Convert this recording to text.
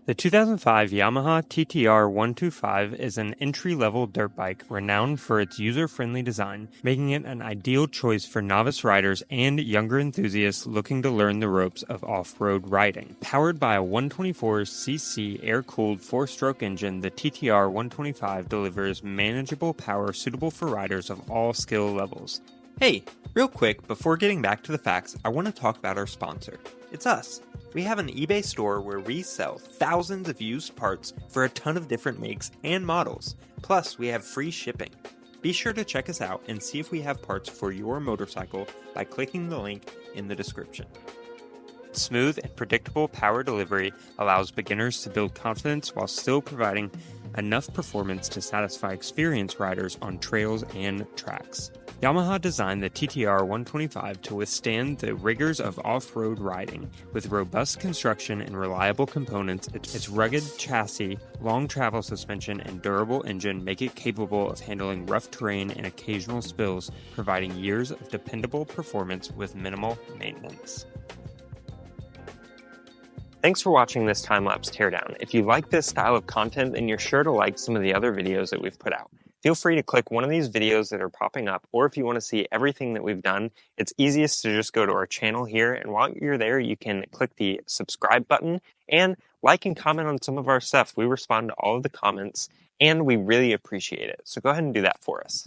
The 2005 Yamaha TTR125 is an entry-level dirt bike renowned for its user-friendly design, making it an ideal choice for novice riders and younger enthusiasts looking to learn the ropes of off-road riding. Powered by a 124cc air-cooled 4-stroke engine, the TTR125 delivers manageable power suitable for riders of all skill levels. Hey, real quick, before getting back to the facts, I want to talk about our sponsor. It's us. We have an eBay store where we sell thousands of used parts for a ton of different makes and models. Plus, we have free shipping. Be sure to check us out and see if we have parts for your motorcycle by clicking the link in the description. Smooth and predictable power delivery allows beginners to build confidence while still providing enough performance to satisfy experienced riders on trails and tracks. Yamaha designed the TTR125 to withstand the rigors of off-road riding. With robust construction and reliable components, its rugged chassis, long travel suspension, and durable engine make it capable of handling rough terrain and occasional spills, providing years of dependable performance with minimal maintenance. Thanks for watching this time-lapse teardown. If you like this style of content, then you're sure to like some of the other videos that we've put out. Feel free to click one of these videos that are popping up, or if you want to see everything that we've done, it's easiest to just go to our channel here, and while you're there, you can click the subscribe button and like and comment on some of our stuff. We respond to all of the comments, and we really appreciate it. So go ahead and do that for us.